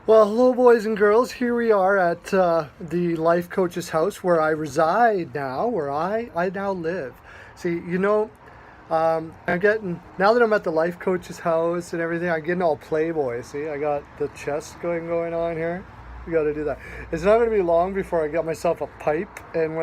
Well, hello, boys and girls. Here we are at the life coach's house where I reside now, where I now live. See, I'm getting, now that I'm at the life coach's house and everything, I'm getting all playboy. See, I got the chest going on here. We got to do that. It's not going to be long before I get myself a pipe and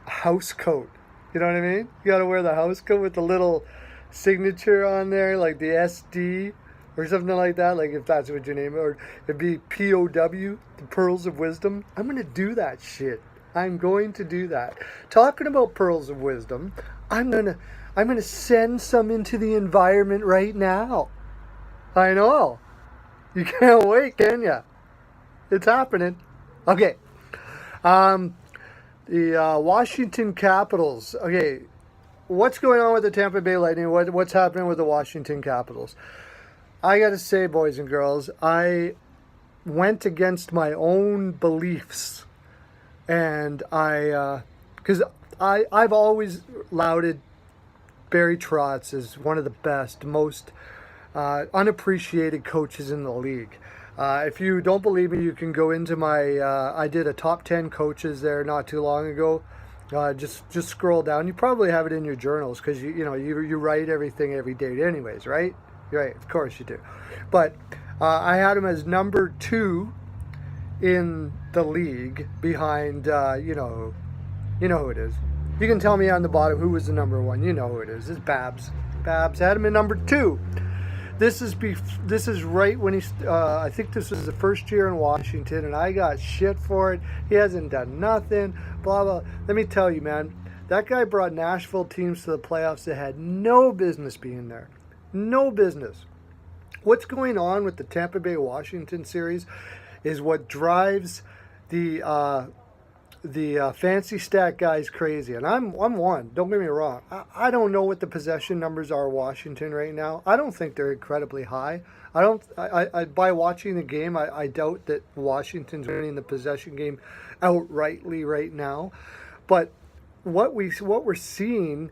house coat. You know what I mean? You got to wear the house coat with the little signature on there, like the SD or something like that, like if that's what you name it, or it'd be POW, the Pearls of Wisdom. I'm gonna do that shit. I'm going to do that. Talking about Pearls of Wisdom, I'm gonna I'm gonna send some into the environment right now. I know. You can't wait, can ya? It's happening. Okay. Um, the Washington Capitals. Okay, what's going on with the Tampa Bay Lightning? What's happening with the Washington Capitals? I got to say, boys and girls, I went against my own beliefs, and because I've always lauded Barry Trotz as one of the best, most unappreciated coaches in the league. If you don't believe me, you can go into my. I did a top 10 coaches there not too long ago. Just scroll down. You probably have it in your journals because you write everything every day, anyways, right? Right, of course you do. But I had him as number 2 in the league behind, you know who it is. You can tell me on the bottom who was the number 1. You know who it is. It's Babs. Babs had him in number 2. This is right when I think this was the first year in Washington, and I got shit for it. He hasn't done nothing, blah, blah. Let me tell you, man, that guy brought Nashville teams to the playoffs that had no business being there. No business. What's going on with the Tampa Bay Washington series is what drives the fancy stat guys crazy, and I'm one. Don't get me wrong. I don't know what the possession numbers are Washington right now. I don't think they're incredibly high. I don't. I by watching the game, I doubt that Washington's winning the possession game outrightly right now. But what we're seeing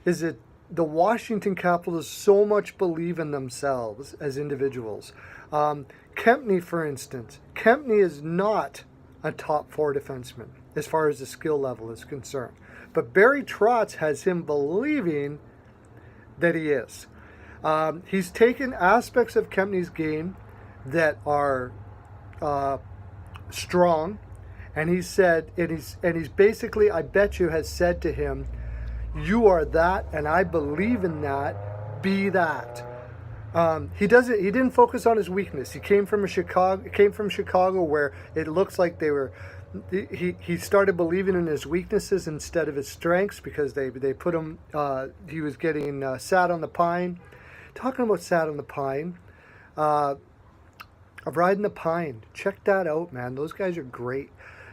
is that the Washington Capitals so much believe in themselves as individuals. Kempney, for instance, Kempney is not a top 4 defenseman as far as the skill level is concerned. But Barry Trotz has him believing that he is. He's taken aspects of Kempney's game that are strong, and he said, and he's basically, I bet you, has said to him, "You are that, and I believe in that. Be that." He doesn't. He didn't focus on his weakness. He came from Chicago, where it looks like they were. He started believing in his weaknesses instead of his strengths because they put him. He was getting sat on the pine. Talking about sat on the pine, of riding the pine. Check that out, man. Those guys are great.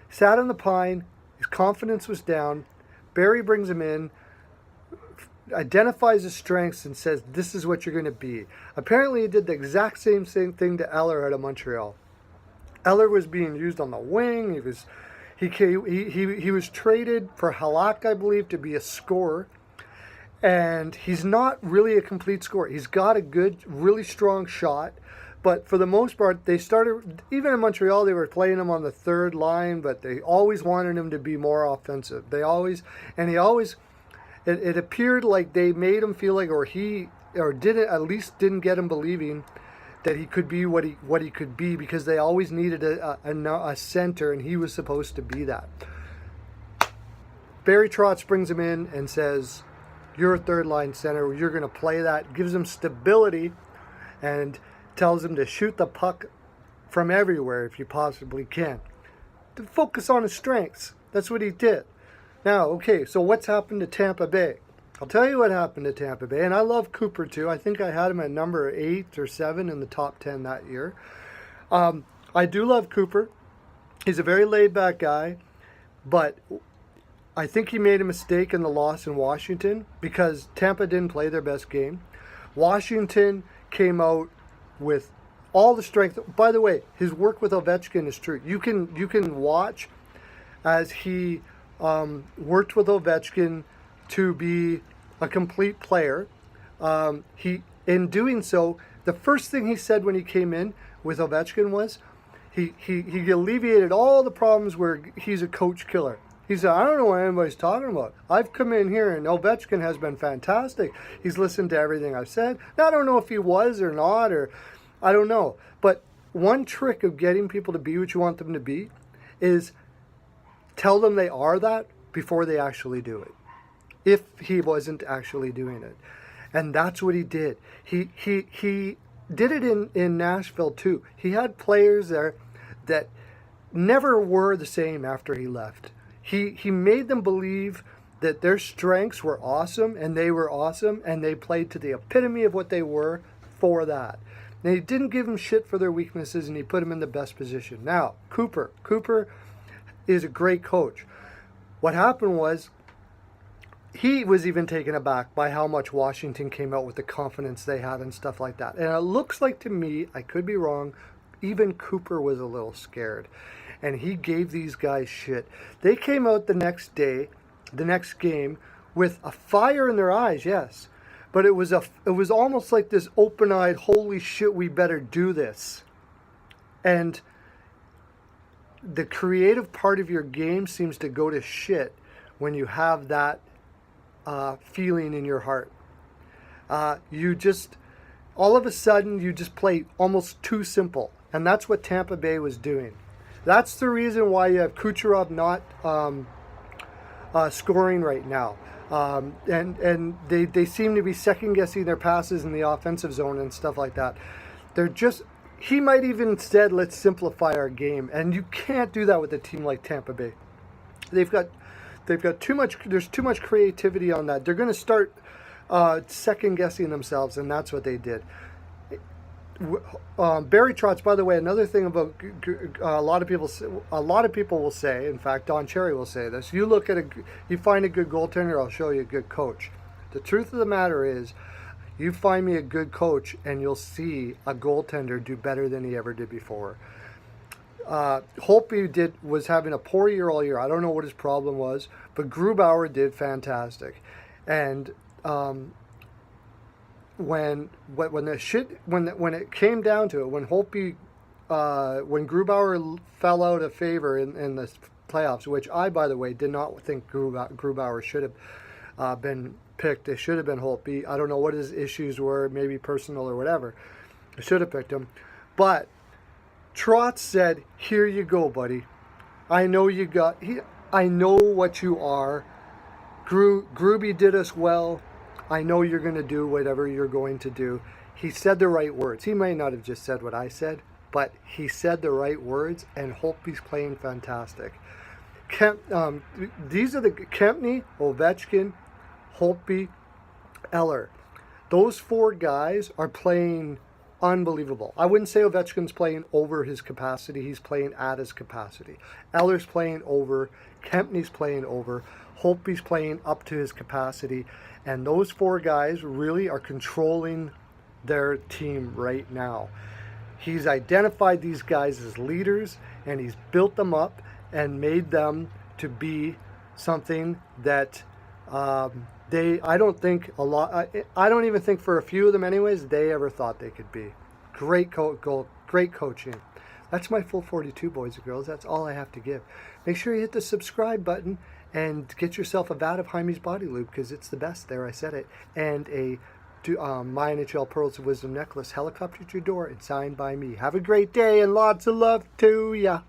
Sat on the pine. His confidence was down. Barry brings him in, identifies his strengths, and says, "This is what you're going to be." Apparently, he did the exact same thing to Eller out of Montreal. Eller was being used on the wing. He was traded for Halak, I believe, to be a scorer, and he's not really a complete scorer. He's got a good, really strong shot, but for the most part, they started, even in Montreal, they were playing him on the third line, but they always wanted him to be more offensive. It appeared like they made him feel like, didn't get him believing that he could be what he could be, because they always needed a center, and he was supposed to be that. Barry Trotz brings him in and says, "You're a third line center. You're going to play that." Gives him stability, and tells him to shoot the puck from everywhere if you possibly can. To focus on his strengths. That's what he did. Now, okay, so what's happened to Tampa Bay? I'll tell you what happened to Tampa Bay, and I love Cooper too. I think I had him at number 8 or 7 in the top 10 that year. I do love Cooper. He's a very laid-back guy, but I think he made a mistake in the loss in Washington because Tampa didn't play their best game. Washington came out with all the strength. By the way, his work with Ovechkin is true. You can watch as he worked with Ovechkin to be a complete player. He, in doing so, the first thing he said when he came in with Ovechkin was he alleviated all the problems where he's a coach killer. He said, I don't know what anybody's talking about. I've come in here and Ovechkin has been fantastic. He's listened to everything I've said. Now, I don't know if he was or not, or I don't know. But one trick of getting people to be what you want them to be is tell them they are that before they actually do it, if he wasn't actually doing it. And that's what he did. He did it in Nashville too. He had players there that never were the same after he left. He made them believe that their strengths were awesome and they were awesome, and they played to the epitome of what they were for that. And he didn't give them shit for their weaknesses, and he put them in the best position. Now, Cooper is a great coach. What happened was he was even taken aback by how much Washington came out with the confidence they had and stuff like that. And it looks like to me, I could be wrong, even Cooper was a little scared. And he gave these guys shit. They came out the next day, the next game, with a fire in their eyes, yes. But it was almost like this open-eyed, holy shit, we better do this. And the creative part of your game seems to go to shit when you have that feeling in your heart. You just, all of a sudden, you just play almost too simple. And that's what Tampa Bay was doing. That's the reason why you have Kucherov not scoring right now. And they seem to be second-guessing their passes in the offensive zone and stuff like that. They're just, he might even said, let's simplify our game. And you can't do that with a team like Tampa Bay. They've got too much, there's too much creativity on that. They're going to start second-guessing themselves, and that's what they did. Barry Trotz, by the way, another thing about a lot of people will say, in fact, Don Cherry will say this, you find a good goaltender, I'll show you a good coach. The truth of the matter is, you find me a good coach and you'll see a goaltender do better than he ever did before. Holtby was having a poor year all year. I don't know what his problem was, but Grubauer did fantastic. And when it came down to it, when Holtby, when Grubauer fell out of favor in the playoffs, which I, by the way, did not think Grubauer should have been picked. It should have been Holtby. I don't know what his issues were, maybe personal or whatever. I should have picked him. But Trotz said, here you go, buddy. I know I know what you are. Gruby did us well. I know you're going to do whatever you're going to do. He said the right words. He may not have just said what I said, but he said the right words, and Holtby's playing fantastic. These are the Kempny, Ovechkin, Holtby, Eller. Those four guys are playing unbelievable. I wouldn't say Ovechkin's playing over his capacity. He's playing at his capacity. Eller's playing over. Kempny's playing over. Holtby's playing up to his capacity. And those four guys really are controlling their team right now. He's identified these guys as leaders, and he's built them up and made them to be something that I don't even think for a few of them anyways, they ever thought they could be. Great coaching. That's my full 42, boys and girls. That's all I have to give. Make sure you hit the subscribe button and get yourself a vat of Jaime's Body Lube, because it's the best. There, I said it. And a my NHL Pearls of Wisdom necklace, helicopter to your door, and signed by me. Have a great day and lots of love to ya.